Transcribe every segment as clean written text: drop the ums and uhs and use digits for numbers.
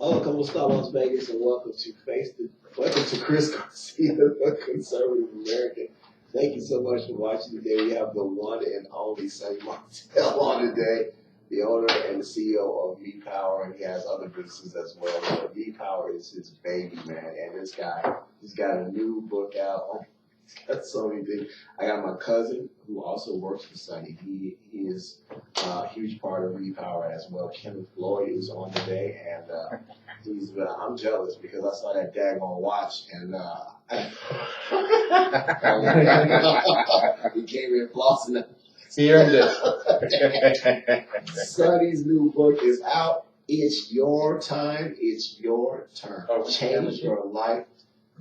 Hola, ¿cómo está Las Vegas? And welcome to Chris Garcia, the Conservative American. Thank you so much for watching today. We have the one and only Sonny Martell on today, the owner and the CEO of Me Power, and he has other businesses as well. But Me Power is his baby, man. And this guy, he's got a new book out. Oh, he's got so many things. I got my cousin who also works for Sonny. He is a huge part of Me Power as well. Kenneth, Floyd is on today, and I'm jealous because I saw that daggone watch, and he came in flossing. He earned it. Sonny's new book is out. It's your time. It's your turn. Change your life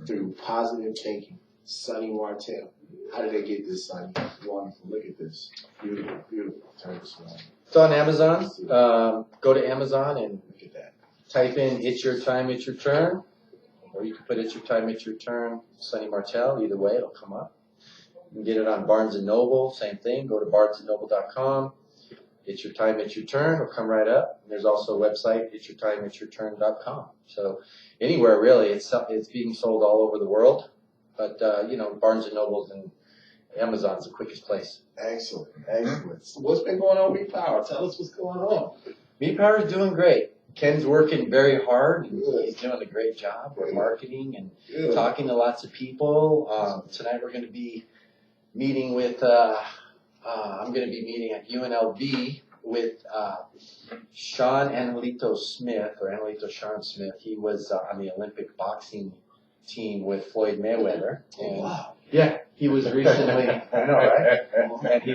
through positive thinking. Sonny Martell. How did they get this, Sonny? Wonderful. Look at this. Beautiful, beautiful. Turn this around. It's on Amazon. Go to Amazon and Look at that. type in "It's Your Time, It's Your Turn," or you can put "It's Your Time, It's Your Turn" Sonny Martell. Either way, it'll come up. You can get it on Barnes & Noble. Same thing. Go to barnesandnoble.com. "It's Your Time, It's Your Turn." It'll come right up. And there's also a website, itsyourtimeitsyourturn.com. So anywhere really, it's being sold all over the world. But Barnes & Noble's and Amazon's the quickest place. Excellent, excellent. So what's been going on with Me Power? Tell us what's going on. Me Power is doing great. Ken's working very hard. And Good. he's doing a great job with marketing and Good. talking to lots of people. Tonight we're going to be meeting with, I'm going to be meeting at UNLV with Sean Angelito Smith, or Angelito Sean Smith. He was on the Olympic boxing team with Floyd Mayweather. And Wow. yeah, he was recently, I know, right? And he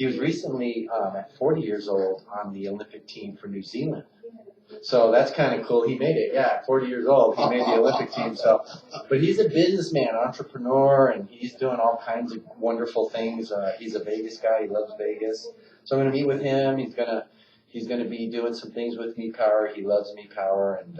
was recently at 40 years old on the Olympic team for New Zealand. So that's kind of cool. He made it. Yeah, at 40 years old, he made the Olympic team. So, but he's a businessman, entrepreneur, and he's doing all kinds of wonderful things. He's a Vegas guy. He loves Vegas. So I'm going to meet with him. He's going to be doing some things with Me Power. He loves Me Power, and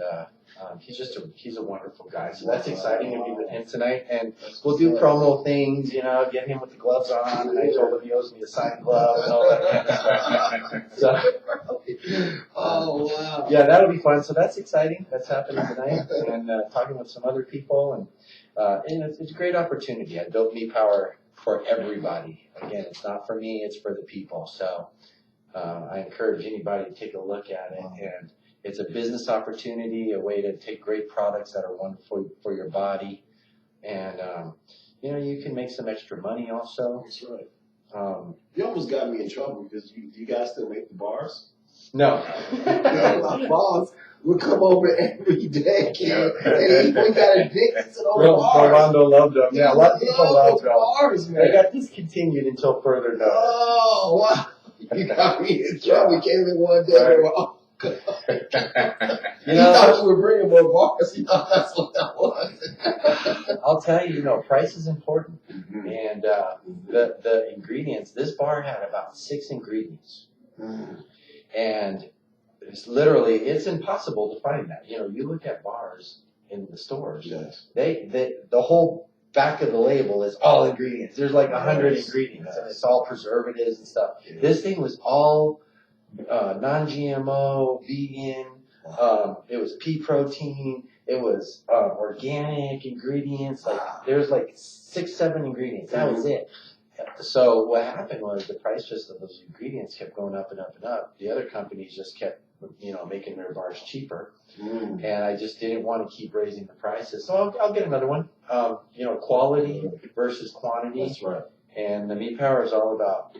he's a wonderful guy. So that's exciting to meet with him tonight. And we'll do promo things, get him with the gloves on. And I told him he owes me a signed glove and all that kind of stuff. So, Oh, wow. yeah, that'll be fun. So that's exciting. That's happening tonight. And talking with some other people. And it's a great opportunity. I built Me Power for everybody. Again, it's not for me. It's for the people. So I encourage anybody to take a look at it. And it's a business opportunity, a way to take great products that are wonderful for your body. And, you can make some extra money also. That's right. You almost got me in trouble because you guys still make the bars? No. My boss would come over every day, and we got addicted to those bars. Rolando loved them. Yeah, a lot of people love them. Bars, man. They got discontinued until further notice. Oh, wow. You got me in trouble. We came in one day, we were all he thought you were bringing more bars. He thought that's what that was. I'll tell you, price is important. Mm-hmm. And the ingredients, this bar had about 6 ingredients. Mm. And it's impossible to find that. You look at bars in the stores, yes. The whole back of the label is all ingredients. There's like 100 ingredients, and it's all preservatives and stuff. Yes. This thing was all non-GMO, vegan. It was pea protein. It was organic ingredients. There's 6, 7 ingredients. That was it. So what happened was the price just of those ingredients kept going up and up and up. The other companies just kept, making their bars cheaper. Mm. And I just didn't want to keep raising the prices. So I'll get another one. Quality versus quantity. That's right. And the Me Power is all about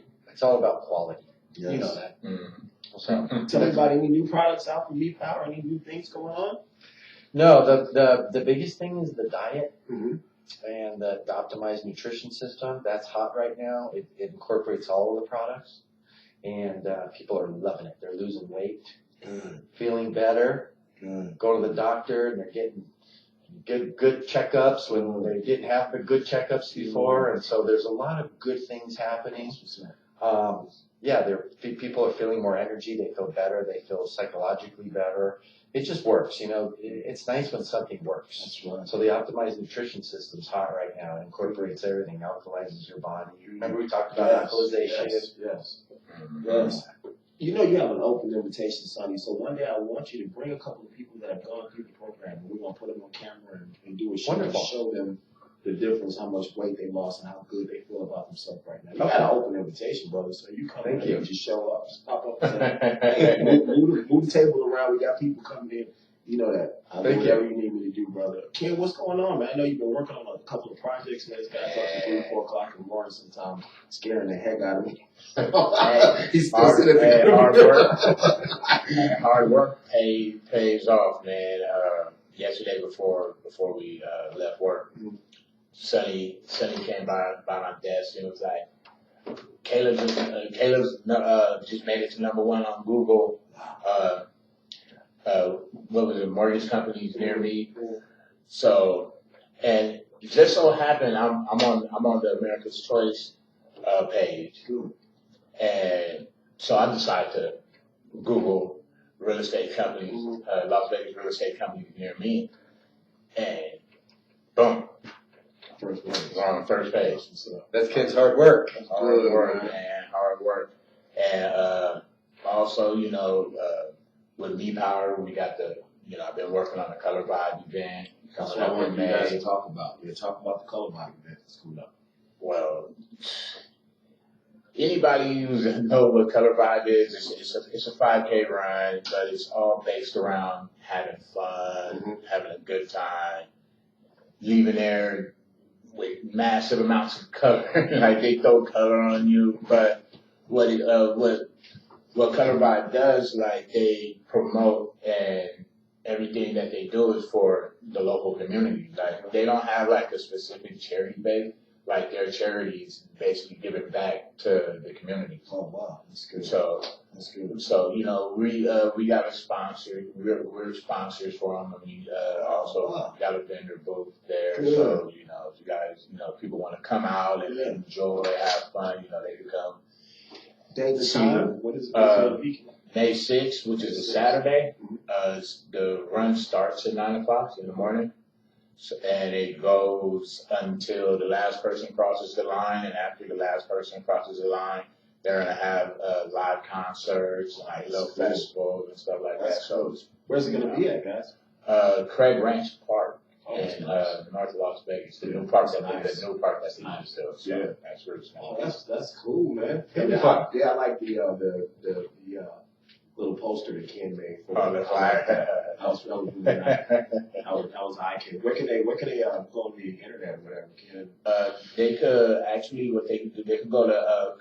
quality. Yes. You know that. Mm-hmm. So tell me about any new products out from Me Power. Any new things going on? No, the biggest thing is the diet. Mm-hmm. And the optimized nutrition system, that's hot right now. It incorporates all of the products, and people are loving it. They're losing weight, feeling better, go to the doctor, and they're getting good checkups when they didn't have the good checkups before, and so there's a lot of good things happening. People are feeling more energy. They feel better. They feel psychologically better. It just works, It's nice when something works. That's right. So the optimized nutrition system's hot right now. It incorporates everything, alkalizes your body. Remember we talked about alkalization? Yes. You know you have an open invitation, Sonny. So one day I want you to bring a couple of people that have gone through the program, and we're gonna put them on camera and do a show and show them the difference, how much weight they lost, and how good they feel about themselves right now. You got an open invitation, brother. So you come in and just show up, just pop up. And say, hey, move the table around. We got people coming in. You know that. I'll do whatever you need me to do, brother. Ken, what's going on, man? I know you've been working on a couple of projects, man. It's got up to 3, 4 o'clock in the morning sometimes, scaring the heck out of me. He's still sitting at the hard work pays off, man. Yesterday before we left work, Sonny came by my desk and was like, Caleb just made it to #1 on Google. What was it? Mortgage companies near me. So, and it just so happened I'm on the America's Choice page, and so I decided to Google real estate companies, Las Vegas real estate companies near me, and boom, on the first page. So that's kids' hard work. Hard work, and also with Me Power, we got I've been working on the Color Vibe event. That's what I want you guys to talk about. We'll talk about the Color Vibe event that's coming up. Well, anybody who knows what Color Vibe is, it's a 5K run, but it's all based around having fun, having a good time, leaving there with massive amounts of color. Like they throw color on you, but what Color Vibe does, like they promote, and everything that they do is for the local community. Like they don't have like a specific charity base. Like their charities basically give it back to the community. Oh wow, that's good. So that's good. So we got a sponsor. We're sponsors for them, and we also got a vendor booth there. Good. So if you guys, people want to come out and enjoy, have fun, they can come. Day and time? What is May 6th, which is a Saturday. The run starts at 9 o'clock in the morning. So, and it goes until the last person crosses the line, and after the last person crosses the line, they're going to have live concerts, like little festivals and stuff like that. So, where's it going to be at, guys? Craig Ranch Park in North Las Vegas. The new park that's they used to. So that's where it's going. That's cool, man. I like the little poster that Ken made for the flyer. I was really I was eye-catching. Where can they go on the internet or whatever, Ken? They could actually, what they can do, they can go to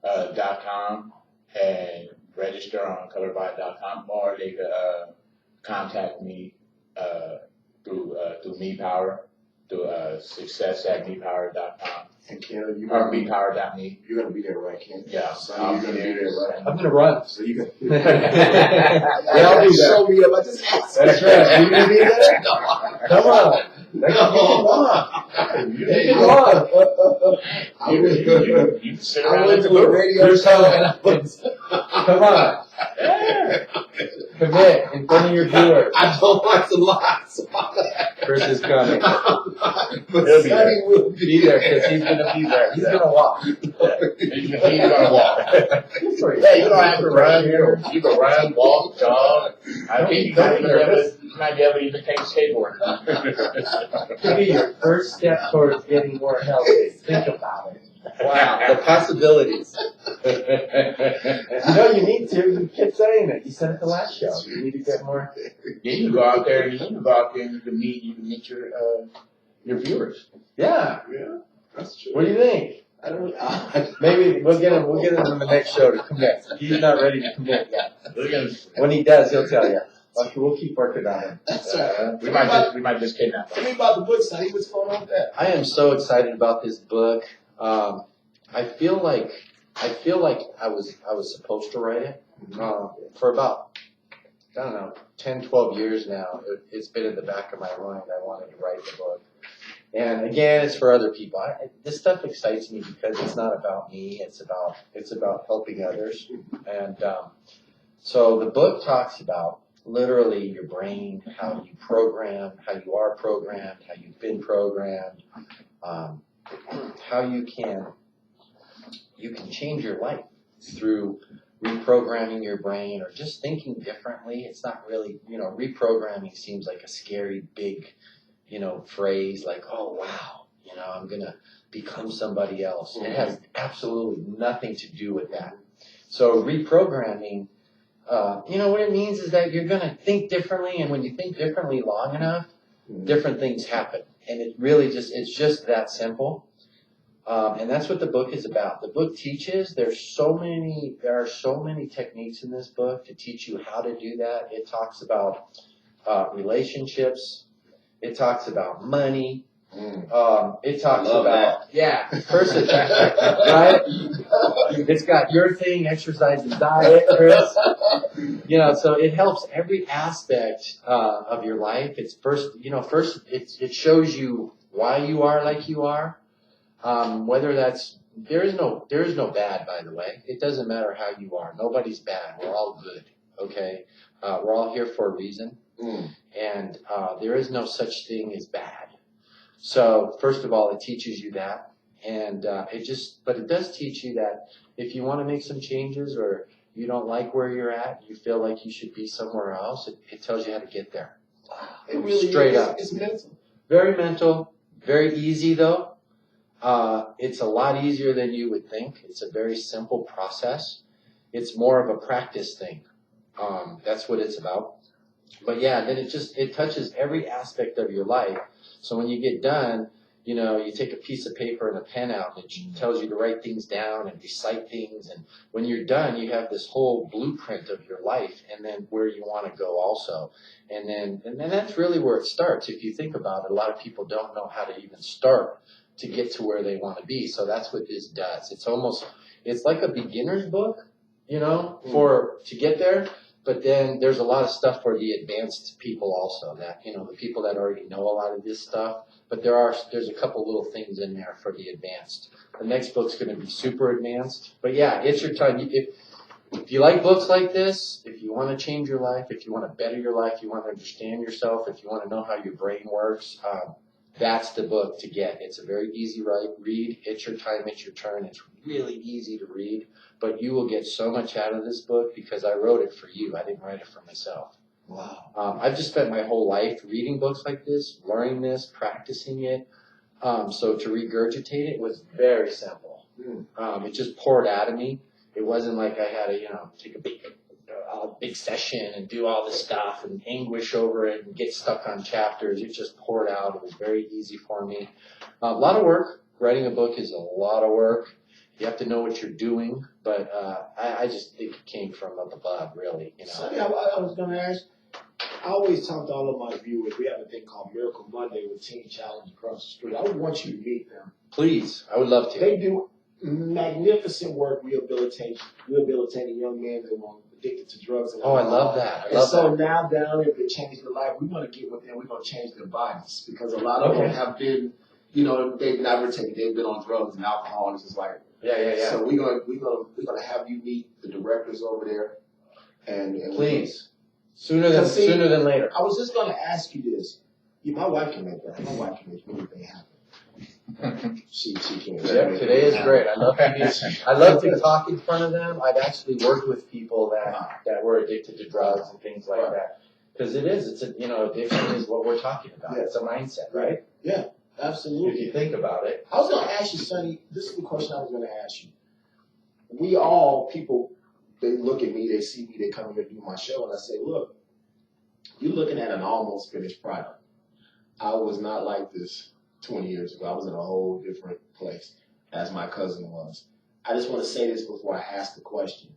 colorvibe.com and register on colorvibe.com, or they could contact me through Me Power, through success@mepower.com. And Ken, or mepower.me. You're going to be there, right, Ken? Yeah. So you're going to be there, right? I'm going to run. So you can. I'll do show me up. I just asked. That's right. You going to be there? Come on. You sit around at the a radio show. Come on. Commit in front of your viewers. I don't like to lie. Chris is coming. But Sonny will be there because he's going to be there. He's going to walk. He's going to walk. Yeah, you don't have to run here. You can run, walk, jog. I think you might be able to even take a skateboard. Could be your first step towards getting more healthy. Think about it. Wow, the possibilities. You need to. You kept saying it. You said it the last show. You need to get more. Yeah, you can go out there. And you can meet your viewers. Yeah, that's true. What do you think? I don't. Maybe we'll get him in the next show to commit. He's not ready to commit yet. When he does, he'll tell you. Okay, we'll keep working on him. That's right. We might just kidnap him. Tell me about the book, Sonny. What's going on with that? I am so excited about this book. I feel like I was supposed to write it for about, 10, 12 years now. It's been in the back of my mind. I wanted to write the book. And again, it's for other people. This stuff excites me because it's not about me. It's about helping others. And so the book talks about literally your brain, how you program, how you are programmed, how you've been programmed, how you can change your life through reprogramming your brain or just thinking differently. It's not really, reprogramming seems like a scary big, phrase like, oh wow, I'm gonna become somebody else. It has absolutely nothing to do with that. So reprogramming, what it means is that you're gonna think differently, and when you think differently long enough, different things happen. And it's just that simple. And that's what the book is about. The book teaches, there are so many techniques in this book to teach you how to do that. It talks about relationships. It talks about money. It talks about, person, right? It's got your thing, exercise and diet, Chris. So it helps every aspect of your life. It's first it shows you why you are like you are. Whether that's, there is no bad, by the way. It doesn't matter how you are. Nobody's bad. We're all good. Okay? We're all here for a reason. And there is no such thing as bad. So first of all, it teaches you that. And but it does teach you that if you want to make some changes or you don't like where you're at, you feel like you should be somewhere else, it tells you how to get there. It really Straight is. up. It's mental. Very mental. Very easy though. It's a lot easier than you would think. It's a very simple process. It's more of a practice thing. That's what it's about. But yeah, then it touches every aspect of your life. So when you get done, you take a piece of paper and a pen out, and it tells you to write things down and recite things. And when you're done, you have this whole blueprint of your life and then where you want to go also. And then that's really where it starts. If you think about it, a lot of people don't know how to even start to get to where they want to be. So that's what this does. It's like a beginner's book, to get there. But then there's a lot of stuff for the advanced people also, that, the people that already know a lot of this stuff. But there's a couple little things in there for the advanced. The next book's going to be super advanced. But yeah, it's your time. If you like books like this, if you want to change your life, if you want to better your life, you want to understand yourself, if you want to know how your brain works, that's the book to get. It's a very easy read. It's your time, it's your turn. It's really easy to read, but you will get so much out of this book because I wrote it for you. I didn't write it for myself. Wow. I've just spent my whole life reading books like this, learning this, practicing it. So to regurgitate it was very simple. It just poured out of me. It wasn't like I had to, take a big session and do all this stuff and anguish over it and get stuck on chapters. It just poured out. It was very easy for me. A lot of work. Writing a book is a lot of work. You have to know what you're doing, but I just think it came from up above, really. Sonny, I was going to ask, I always talk to all of my viewers. We have a thing called Miracle Monday with Teen Challenge across the street. I would want you to meet them. Please, I would love to. They do magnificent work rehabilitating young men that are addicted to drugs. And I love that. Now down if they change their life, we want to get with them. We're going to change their bodies because a lot of them have been, they've never taken. They've been on drugs and alcohol, and it's just like. Yeah. So we're gonna have you meet the directors over there, and please, sooner than later. I was just gonna ask you this. My wife can make that. My wife can make anything happen. she can. Yep, today is great. I love to talk in front of them. I've actually worked with people that were addicted to drugs and things like that. Because addiction is what we're talking about. Yeah. It's a mindset, right? Yeah. Absolutely. If you think about it. I was going to ask you, Sonny, this is the question I was going to ask you. People, they look at me, they see me, they come here to do my show, and I say, look, you're looking at an almost finished product. I was not like this 20 years ago. I was in a whole different place, as my cousin was. I just want to say this before I ask the question.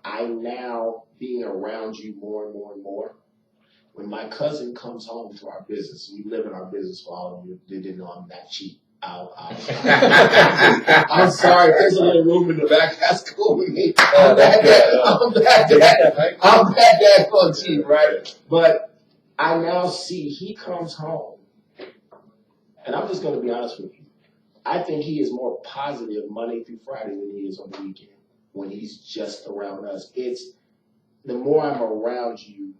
I now, being around you more and more and more, when my cousin comes home to our business, we live in our business for all of you that didn't know I'm that cheap. I'm sorry, there's a little room in the back. That's cool with me. I'm that cheap, right? But I now see he comes home, and I'm just going to be honest with you. I think he is more positive Monday through Friday than he is on the weekend when he's just around us. It's the more I'm around you,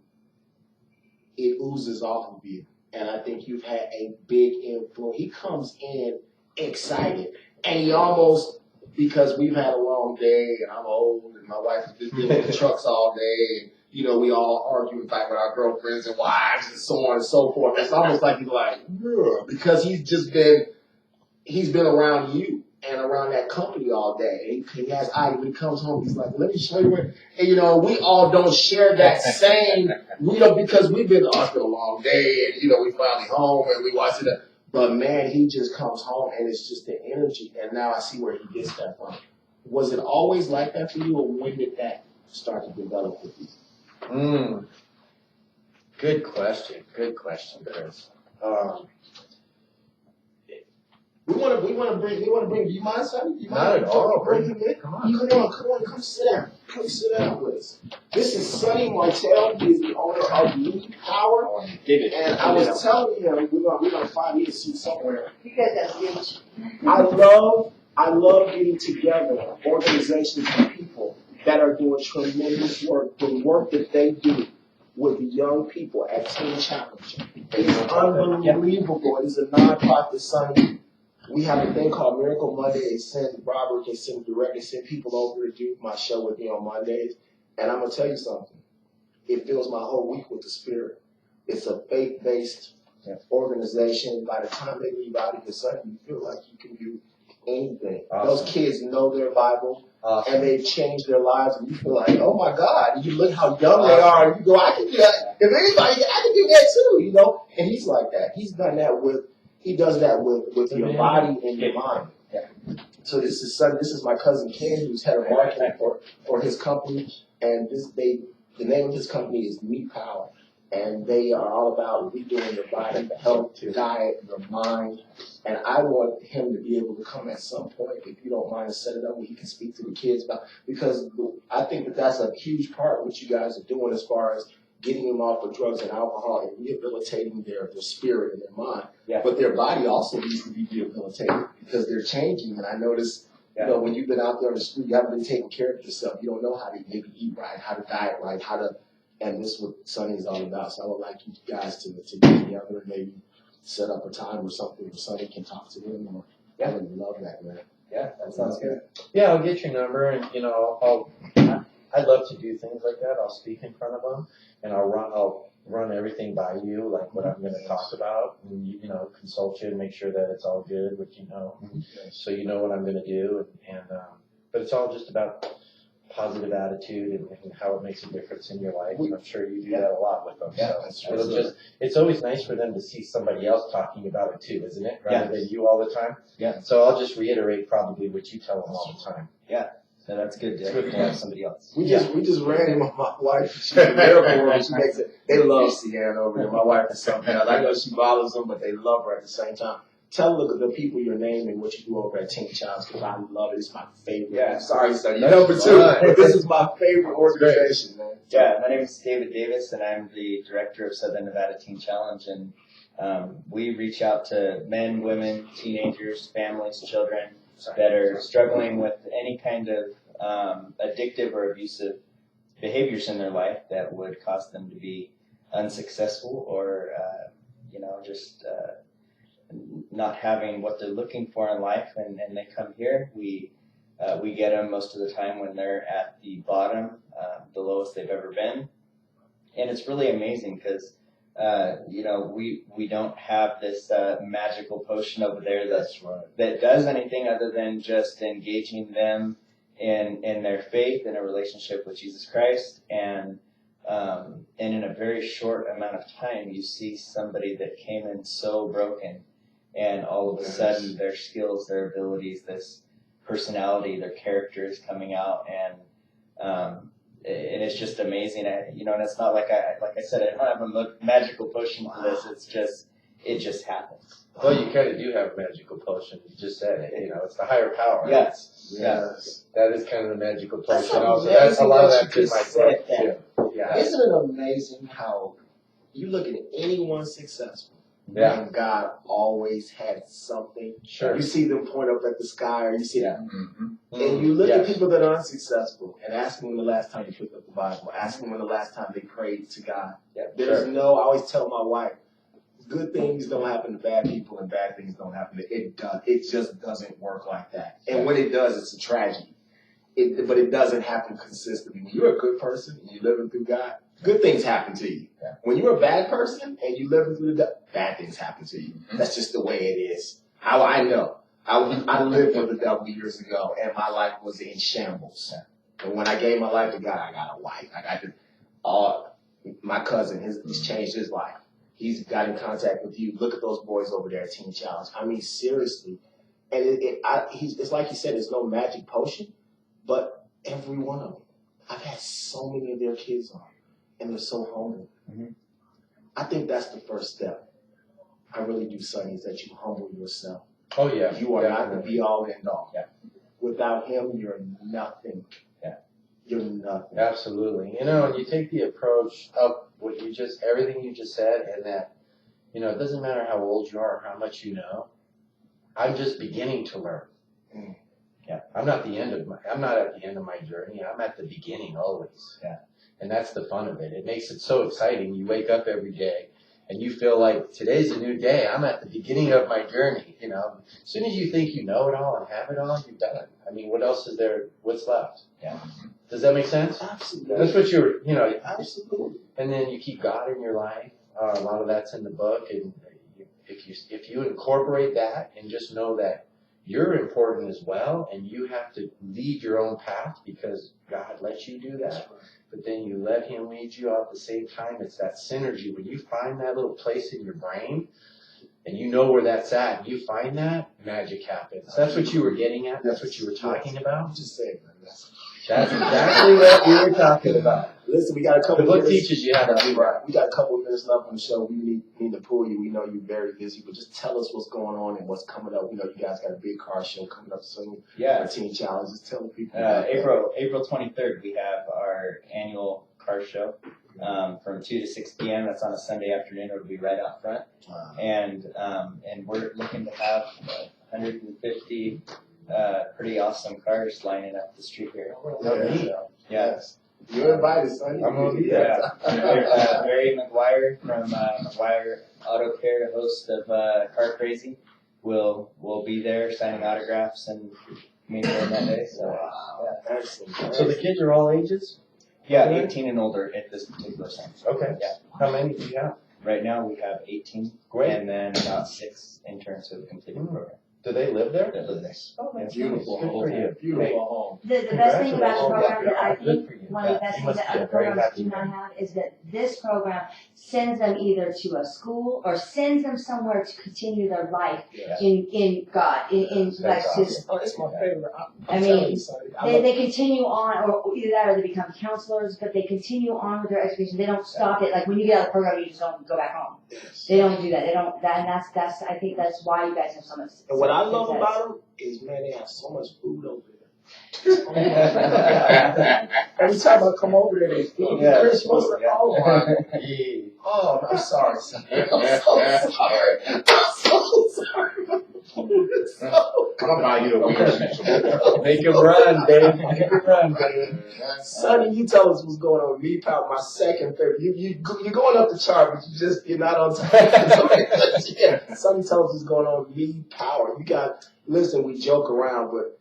it oozes off of you. And I think you've had a big influence. He comes in excited, and he almost because we've had a long day and I'm old and my wife has been dealing with the trucks all day and, you know, we all argue and fight with our girlfriends and wives and so on and so forth. It's almost like he's like, ugh, because he's been around you and around that company all day. He has eyes. When he comes home, he's like, let me show you where. And, you know, we all don't share that same, we don't, because we've been, oh, it's been a long day and, you know, we finally home and we watch it. But, man, he just comes home and it's just the energy. And now I see where he gets that from. Was it always like that for you, or when did that start to develop with you? Good question, Chris. We want to bring. Do you mind, Sonny? You Not mind at all. bring him in? Come on, come sit down. Come sit down with us. This is Sonny Martell. He is the owner of Need Power. And I was telling him we're gonna find me a seat somewhere. You guys have huge. I love getting together organizations and people that are doing tremendous work. The work that they do with the young people at Teen Challenge is unbelievable. It is a nonprofit, Sonny. We have a thing called Miracle Monday. They send Robert, they send directly send people over to do my show with me on Mondays. And I'm gonna tell you something. It fills my whole week with the Spirit. It's a faith-based organization. By the time they leave out of here, Sunday, you feel like you can do anything. Awesome. Those kids know their Bible. Awesome. And they've changed their lives, and you feel like, oh my God, you look how young they are, and you go, I can do that. If anybody, I can do that too, you know? And he's like that. He does that with your body and your mind. So this is my cousin Ken, who's head of marketing for his company, and the name of his company is Need Power. And they are all about redoing your body, the health, your diet, your mind. And I want him to be able to come at some point, if you don't mind, and set it up where he can speak to the kids about, because I think that that's a huge part of what you guys are doing as far as getting them off of drugs and alcohol and rehabilitating their spirit and their mind. Yeah. But their body also needs to be rehabilitated because they're changing. And I notice, you know, when you've been out there on the street, you haven't been taking care of yourself. You don't know how to maybe eat right, how to diet right, and this is what Sonny is all about. So I would like you guys to get together and maybe set up a time or something where Sonny can talk to them. I would love that, man. Yeah, that sounds good. Yeah, I'll get your number, and you know, I'd love to do things like that. I'll speak in front of them, and I'll run everything by you, like what I'm going to talk about, and you know, consult you and make sure that it's all good, what you know, so you know what I'm going to do, and but it's all just about positive attitude and how it makes a difference in your life. And I'm sure you do that a lot with them. Yeah, so it's always nice for them to see somebody else talking about it too, isn't it? Rather than you all the time. Yeah. So I'll just reiterate probably what you tell them all the time. Yeah. So that's good to have somebody else. We just ran him on my wife. She's a miracle woman. She makes it. They love Sienna over there. My wife is something else. I know she bothers them, but they love her at the same time. Tell the people your name and what you do over at Teen Challenge, because I love it. It's my favorite. Yeah. Sorry, son. You're number two, but this is my favorite organization, man. Yeah, my name is David Davis, and I'm the director of Southern Nevada Teen Challenge. And we reach out to men, women, teenagers, families, children that are struggling with any kind of addictive or abusive behaviors in their life that would cause them to be unsuccessful or, just not having what they're looking for in life, and they come here. We get them most of the time when they're at the bottom, the lowest they've ever been, and it's really amazing because we don't have this magical potion over there that does anything other than just engaging them in their faith and a relationship with Jesus Christ, and in a very short amount of time you see somebody that came in so broken, and all of a sudden their skills, their abilities, this personality, their character is coming out, and it's just amazing. And it's not like I said, I don't have a magical potion for this. It just happens. Well, you kind of do have a magical potion. You just said it. It's the higher power. Yes. That is kind of the magical That's potion. Also, amazing that's a lot of that that's you in just myself said too. Yeah. Isn't it amazing how you look at anyone successful, Yeah. and God always had something. Sure. You see them point up at the sky, or you see that. Mm-hmm. And you look at Yes. people that are unsuccessful and ask them when the last time you picked up the Bible, ask them when the last time they prayed to God. Yeah, There's sure. I always tell my wife, good things don't happen to bad people and bad things don't happen to it. It just doesn't work like that. And when it does, it's a tragedy. But it doesn't happen consistently. When you're a good person and you're living through God, good things happen to you. Yeah. When you're a bad person and you're living through the devil, bad things happen to you. That's just the way it is. How I know. I lived with the devil years ago, and my life was in shambles. And when I gave my life to God, I got a wife. I got my cousin, he's changed his life. He's got in contact with you. Look at those boys over there at Teen Challenge. I mean, seriously. And it's like you said, it's no magic potion, but every one of them. I've had so many of their kids on, and they're so humble. Mm-hmm. I think that's the first step. I really do, Sonny, is that you humble yourself. Oh, yeah. You are not the be-all, end-all. Yeah. Without him, you're nothing. Yeah. You're nothing. Absolutely. You know, and you take the approach of everything you just said, and that, you know, it doesn't matter how old you are or how much you know. I'm just beginning to learn. Mm. Yeah. I'm not at the end of my journey. I'm at the beginning always. Yeah. And that's the fun of it. It makes it so exciting. You wake up every day and you feel like today's a new day. I'm at the beginning of my journey, you know. As soon as you think you know it all and have it all, you've done it. I mean, what else is there? What's left? Yeah. Does that make sense? Absolutely. That's what Absolutely. and then you keep God in your life. A lot of that's in the book. And if you incorporate that and just know that you're important as well, and you have to lead your own path because God lets you do that. But then you let him lead you out at the same time. It's that synergy. When you find that little place in your brain and you know where that's at, and you find that, magic happens. That's what you were getting at. That's what you were talking about. I'm just saying, man. That's exactly what we were talking about. Listen, we got a couple The book minutes. teaches you how to do that. We got a couple of minutes left on the show. We need to pull you. We know you're very busy, but just tell us what's going on and what's coming up. We know you guys got a big car show coming up soon. Yeah. Teen Challenge. Just tell the people. April 23rd, we have our annual car show from 2 to 6 p.m. That's on a Sunday afternoon. It'll be right out front. Wow. And we're looking to have 150 pretty awesome cars lining up the street here. Yes. You're invited, Sonny. I'm going to be there. Barry McGuire from McGuire Auto Care, the host of Car Crazy, will be there signing autographs and meeting them that day. So, yeah. Excellent. So the kids are all ages? Yeah, 18 and older at this particular center. Okay. Yeah. How many do you have? Right now we have 18. Great. And then about 6 interns who have completed the program. Do they live there? They live there. Oh, that's Beautiful nice. Good for you. Beautiful home. The best thing about the program that I Good think, for you. one of the best You things must that be other a very programs happy do not man. have is that this program sends them either to a school or sends them somewhere to continue their life Yeah. in God, in like That's just, Oh, it's my favorite. I mean, they continue on, or either that or they become counselors, but they continue on with their education. They don't stop it. Like when you get out of the program, you just don't go back home. They don't do that. They don't. And that's. I think that's why you guys have so much. And what I love success. about them is, man, they have so much food over there. Every time I come over there, they feed me Christmas. Oh, I'm sorry, son. I'm so sorry. I'm so sorry. I'll buy you a weed. Make it run, babe. Make it run, babe. Sonny, you tell us what's going on with Me Power, my second favorite. You're going up the chart, but you're not on time. Yeah. Sonny tells us what's going on with Me Power. Listen, we joke around, but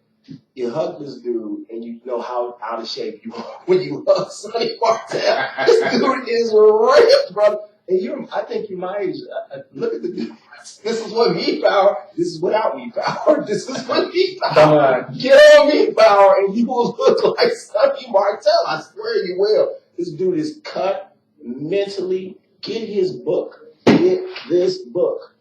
you hug this dude, and you know how out of shape you are when you hug Sonny Martell. This dude is ripped, brother. And I think you're my age. Look at the dude. This is what Me Power. This is without Me Power. This is what Me Power. Come on. Get on Me Power, and you will look like Sonny Martell. I swear you will. This dude is cut mentally. Get his book. Get this book.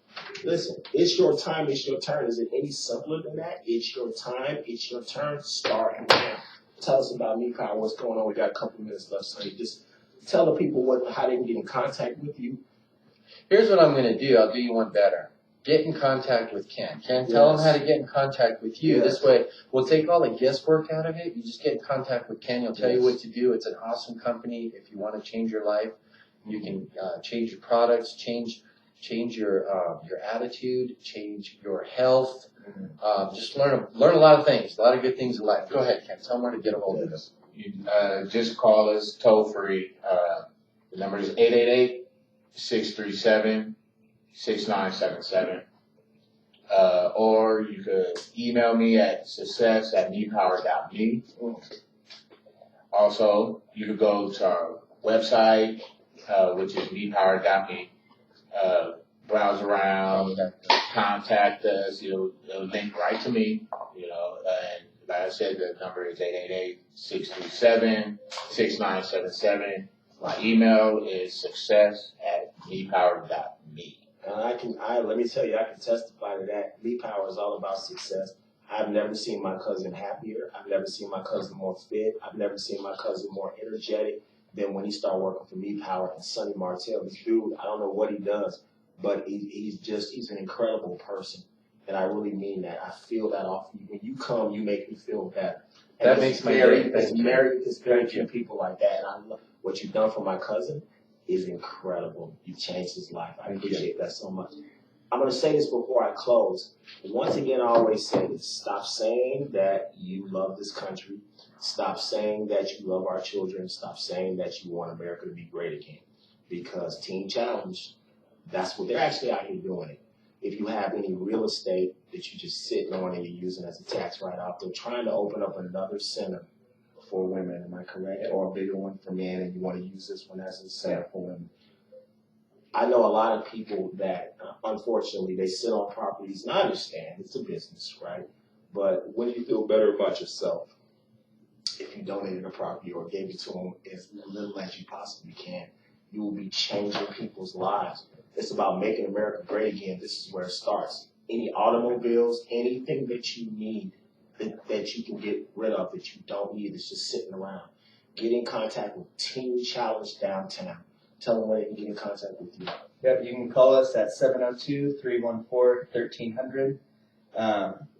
Listen, it's your time, it's your turn. Is it any simpler than that? It's your time, it's your turn. Start now. Tell us about Me Power. What's going on? We got a couple of minutes left, so you just tell the people how they can get in contact with you. Here's what I'm going to do. I'll do you one better. Get in contact with Ken. Ken, tell him how to get in contact with you. Yes. This way, we'll take all the guesswork out of it. You just get in contact with Ken. He'll tell you what to do. It's an awesome company. If you want to change your life, you can change your products, change your attitude, change your health. Just learn a lot of things, a lot of good things in life. Go ahead, Ken. Tell them where to get a hold of us. You just call us toll free. The number is 6977. Or you could email me at success@mepower.me. Also, you could go to our website, which is mepower.me. Browse around, contact us. It'll link right to me. And like I said, the number is 888-637-6977. My email is success@mepower.me. And let me tell you, I can testify to that. Me Power is all about success. I've never seen my cousin happier. I've never seen my cousin more fit. I've never seen my cousin more energetic than when he started working for Me Power and Sonny Martell. This dude, I don't know what he does, but he's an incredible person. And I really mean that. I feel that off you. When you come, you make me feel better. And That makes my day. It's very few people like that. And I love what you've done for my cousin is incredible. You've changed his life. I appreciate that so much. I'm going to say this before I close. Once again, I always say this. Stop saying that you love this country. Stop saying that you love our children. Stop saying that you want America to be great again. Because Teen Challenge, that's what they're actually out here doing it. If you have any real estate that you just sitting on and you're using as a tax write-off, they're trying to open up another center for women, am I correct? Or a bigger one for men, and you want to use this one as a center for women. I know a lot of people that, unfortunately, they sit on properties, and I understand, it's a business, right? But when you feel better about yourself, if you donated a property or gave it to them as little as you possibly can, you will be changing people's lives. It's about making America great again. This is where it starts. Any automobiles, anything that you need, that you can get rid of, that you don't need, it's just sitting around. Get in contact with Teen Challenge Downtown. Tell them where they can get in contact with you. Yep, you can call us at 702-314-1300,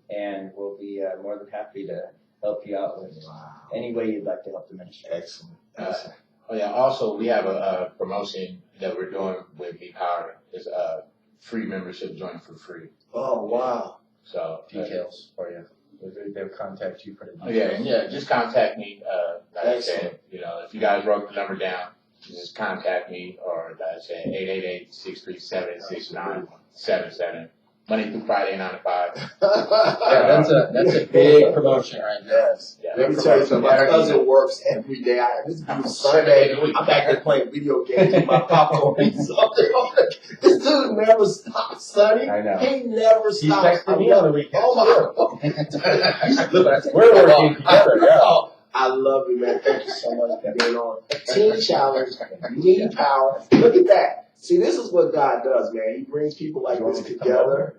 and we'll be more than happy to help you out with any way you'd like to help the ministry. Excellent. Also, we have a promotion that we're doing with Me Power. It's a free membership join for free. Oh, wow. So Details for you. They'll contact you for the details. yeah, just contact me. Like I said, if you guys wrote the number down, just contact me, or like I said, 888-637-6977. Monday through Friday, 9 to 5. Yeah, that's a big promotion right now. Yes. Let me tell you something. My cousin works every day. This dude Sunday, I'm back there playing video games with my popcorn and something. This dude never stops, Sonny. I know. He never He's stops. texting me on the weekend. Oh my God. We're working together, yeah. I love you, man. Thank you so much for being on. Teen Challenge, Me Power. Look at that. See, this is what God does, man. He brings people like this together.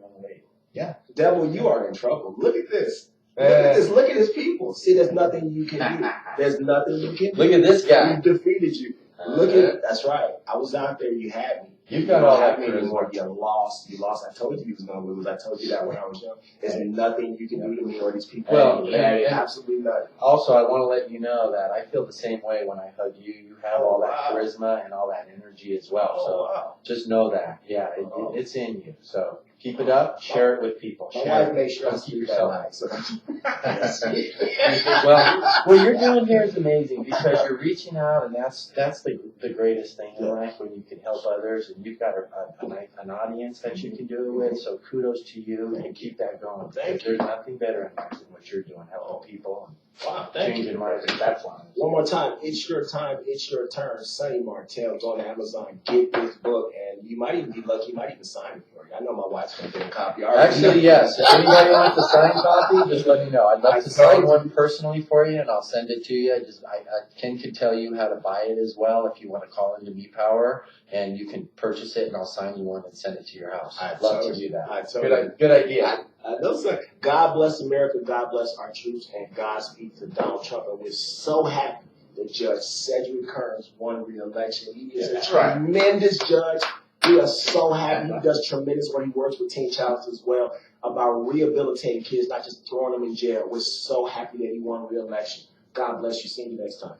Yeah. Devil, you are in trouble. Look at this. Look at this. Look at his people. See, there's nothing you can do. There's nothing you can do. Look at this guy. He defeated you. Look at that's right. I was out there. You had me. You've got all that me anymore. You lost. You lost. I told you was gonna lose. I told you that when I was young. There's nothing you can do to me or these people. Well, absolutely nothing. Also, I want to let you know that I feel the same way when I hug you. You have all that charisma and all that energy as well. So just know that. Yeah, it's in you. So keep it up. Share it with people. My wife makes sure I sleep that night. So. Well, you're doing here is amazing because you're reaching out, and that's the greatest thing in life when you can help others, and you've got an audience that you can do it with. So kudos to you, and keep that going. There's nothing better in life than what you're doing, helping people and changing lives. That's one. One more time, it's your time, it's your turn. Sonny Martell, go on Amazon, get this book, and you might even be lucky, you might even sign it for you. I know my wife's going to get a copy. Actually, yes. If anybody wants a signed copy, just let me know. I'd love to sign one personally for you, and I'll send it to you. Ken can tell you how to buy it as well if you want to call into Me Power, and you can purchase it, and I'll sign you one and send it to your house. I'd love to do that. Good idea. God bless America, God bless our troops, and Godspeed to Donald Trump. And we're so happy that Judge Cedric Kearns won re-election. He is a tremendous judge. We are so happy. He does tremendous work. He works with Teen Challenge as well about rehabilitating kids, not just throwing them in jail. We're so happy that he won re-election. God bless you. See you next time.